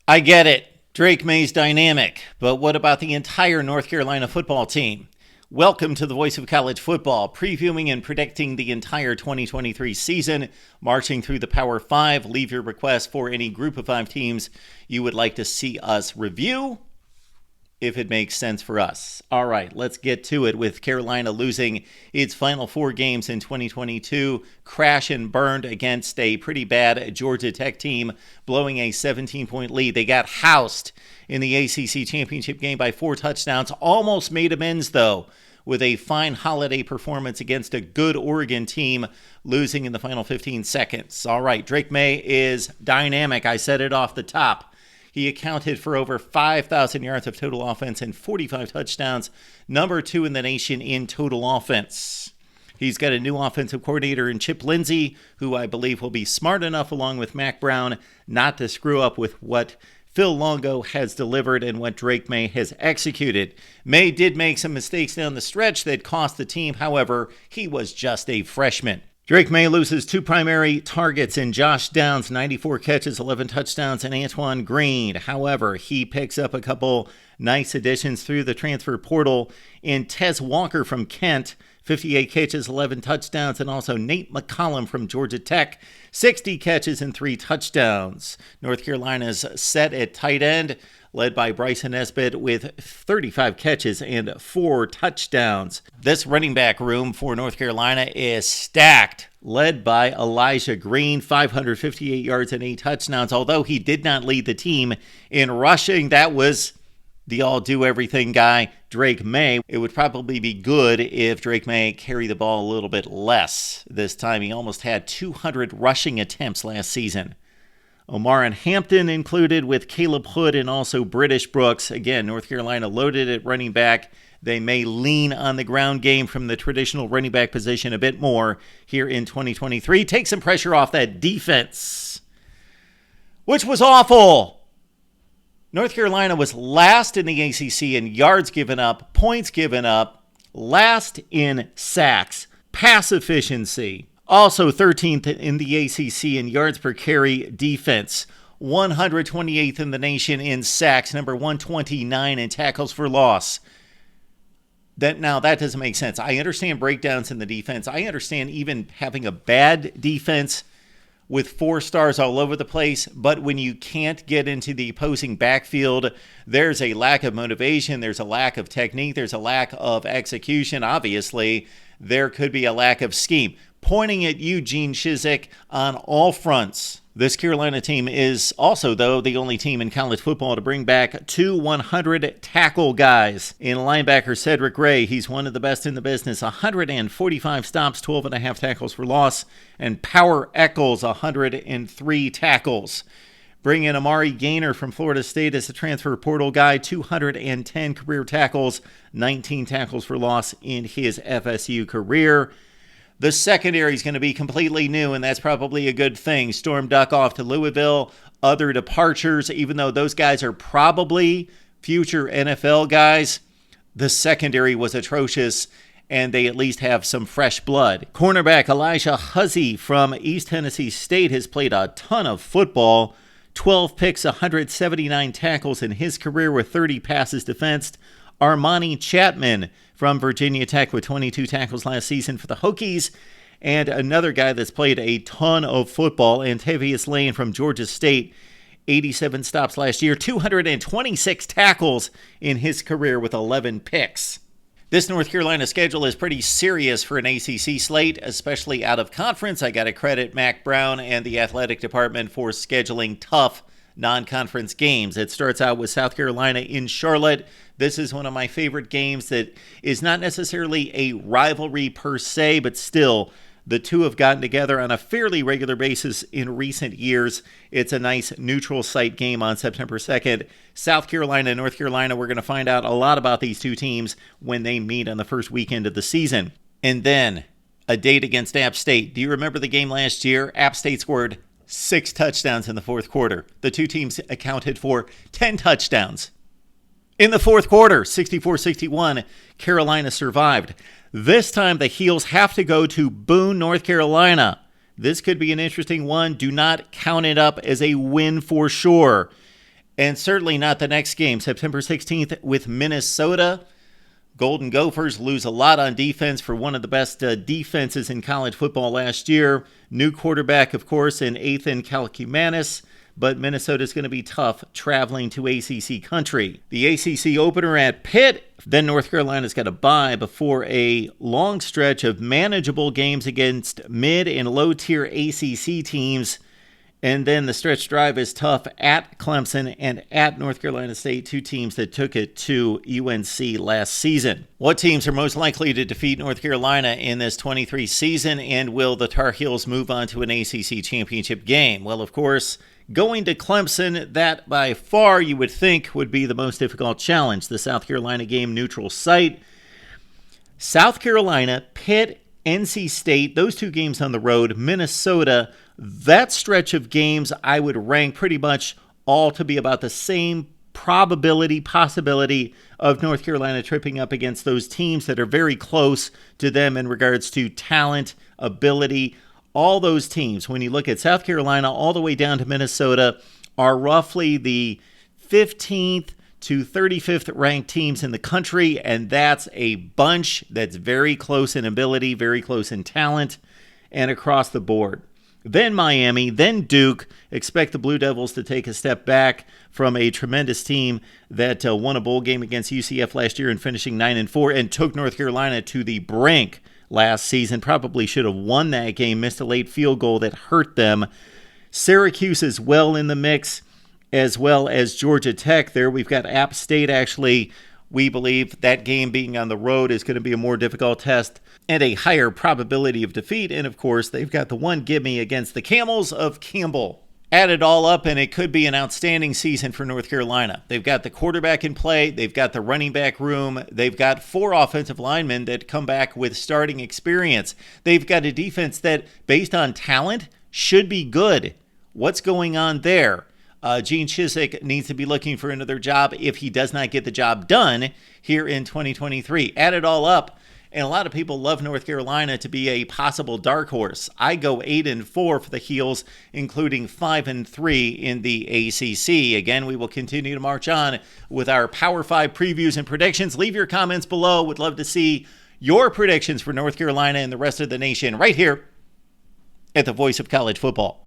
I get it. Drake May's dynamic, but what about the entire North Carolina football team? Welcome to the Voice of College Football, previewing and predicting the entire 2023 season, marching through the Power 5. Leave your request for any group of 5 teams you would like to see us review, if it makes sense for us. All right, let's get to it with Carolina losing its final 4 games in 2022, crash and burned against a pretty bad Georgia Tech team, blowing a 17-point lead. They got housed in the ACC Championship Game by 4 touchdowns, almost made amends, though, with a fine holiday performance against a good Oregon team, losing in the final 15 seconds. All right, Drake May is dynamic. I said it off the top. He accounted for over 5,000 yards of total offense and 45 touchdowns, number 2 in the nation in total offense. He's got a new offensive coordinator in Chip Lindsey, who I believe will be smart enough, along with Mack Brown, not to screw up with what Phil Longo has delivered and what Drake May has executed. May did make some mistakes down the stretch that cost the team. However, he was just a freshman. Drake May loses 2 primary targets in Josh Downs, 94 catches, 11 touchdowns, and Antoine Green. However, he picks up a couple nice additions through the transfer portal in Tez Walker from Kent, 58 catches, 11 touchdowns, and also Nate McCollum from Georgia Tech, 60 catches and 3 touchdowns. North Carolina's set at tight end, led by Bryson Nesbitt with 35 catches and 4 touchdowns. This running back room for North Carolina is stacked, led by Elijah Green, 558 yards and 8 touchdowns. Although he did not lead the team in rushing, that was the all-do-everything guy, Drake May. It would probably be good if Drake May carried the ball a little bit less this time. He almost had 200 rushing attempts last season. Omar and Hampton included with Caleb Hood and also British Brooks. Again, North Carolina loaded at running back. They may lean on the ground game from the traditional running back position a bit more here in 2023. Take some pressure off that defense, which was awful. North Carolina was last in the ACC in yards given up, points given up, last in sacks, pass efficiency. Also 13th in the ACC in yards per carry defense, 128th in the nation in sacks, number 129 in tackles for loss. That doesn't make sense. I understand breakdowns in the defense. I understand even having a bad defense with 4 stars all over the place, but when you can't get into the opposing backfield, there's a lack of motivation, there's a lack of technique, there's a lack of execution. Obviously, there could be a lack of scheme. Pointing at Eugene Chizik on all fronts. This Carolina team is also, though, the only team in college football to bring back 2 100-tackle guys. In linebacker Cedric Ray, he's one of the best in the business. 145 stops, 12.5 tackles for loss. And Power Eccles, 103 tackles. Bring in Amari Gaynor from Florida State as a transfer portal guy. 210 career tackles, 19 tackles for loss in his FSU career. The secondary is going to be completely new, and that's probably a good thing. Storm Duck off to Louisville. Other departures, even though those guys are probably future NFL guys, the secondary was atrocious, and they at least have some fresh blood. Cornerback Elijah Huzzy from East Tennessee State has played a ton of football. 12 picks, 179 tackles in his career with 30 passes defensed. Armani Chapman from Virginia Tech with 22 tackles last season for the Hokies. And another guy that's played a ton of football, Antavius Lane from Georgia State, 87 stops last year, 226 tackles in his career with 11 picks. This North Carolina schedule is pretty serious for an ACC slate, especially out of conference. I got to credit Mack Brown and the athletic department for scheduling tough non-conference games. It starts out with South Carolina in Charlotte. This is one of my favorite games that is not necessarily a rivalry per se, but still, the two have gotten together on a fairly regular basis in recent years. It's a nice neutral site game on September 2nd. South Carolina and North Carolina, we're going to find out a lot about these two teams when they meet on the first weekend of the season. And then a date against App State. Do you remember the game last year? App State scored 6 touchdowns in the fourth quarter. The two teams accounted for 10 touchdowns. In the fourth quarter, 64-61, Carolina survived. This time, the Heels have to go to Boone, North Carolina. This could be an interesting one. Do not count it up as a win for sure. And certainly not the next game, September 16th with Minnesota. Golden Gophers lose a lot on defense for one of the best defenses in college football last year. New quarterback, of course, in Ethan Kaliakmanis, but Minnesota's going to be tough traveling to ACC country. The ACC opener at Pitt, then North Carolina's got a bye before a long stretch of manageable games against mid and low-tier ACC teams. And then the stretch drive is tough at Clemson and at North Carolina State, two teams that took it to UNC last season. What teams are most likely to defeat North Carolina in this 23 season, and will the Tar Heels move on to an ACC Championship game? Well, of course, going to Clemson, that by far you would think would be the most difficult challenge. The South Carolina game, neutral site. South Carolina, Pitt, NC State, those two games on the road, Minnesota, that stretch of games I would rank pretty much all to be about the same possibility of North Carolina tripping up against those teams that are very close to them in regards to talent, ability. All those teams, when you look at South Carolina all the way down to Minnesota, are roughly the 15th to 35th ranked teams in the country, and that's a bunch that's very close in ability, very close in talent, and across the board. Then Miami, then Duke. Expect the Blue Devils to take a step back from a tremendous team that won a bowl game against UCF last year and finishing 9-4 and took North Carolina to the brink last season. Probably should have won that game, missed a late field goal that hurt them. Syracuse is well in the mix, as well as Georgia Tech. There we've got App State. Actually, we believe that game being on the road is going to be a more difficult test and a higher probability of defeat. And of course, they've got the one gimme against the Camels of Campbell. Add it all up, and it could be an outstanding season for North Carolina. They've got the quarterback in play. They've got the running back room. They've got 4 offensive linemen that come back with starting experience. They've got a defense that, based on talent, should be good. What's going on there? Gene Chizik needs to be looking for another job if he does not get the job done here in 2023. Add it all up, and a lot of people love North Carolina to be a possible dark horse. I go 8-4 for the Heels, including 5-3 in the ACC. Again, we will continue to march on with our Power 5 previews and predictions. Leave your comments below. Would love to see your predictions for North Carolina and the rest of the nation right here at the Voice of College Football.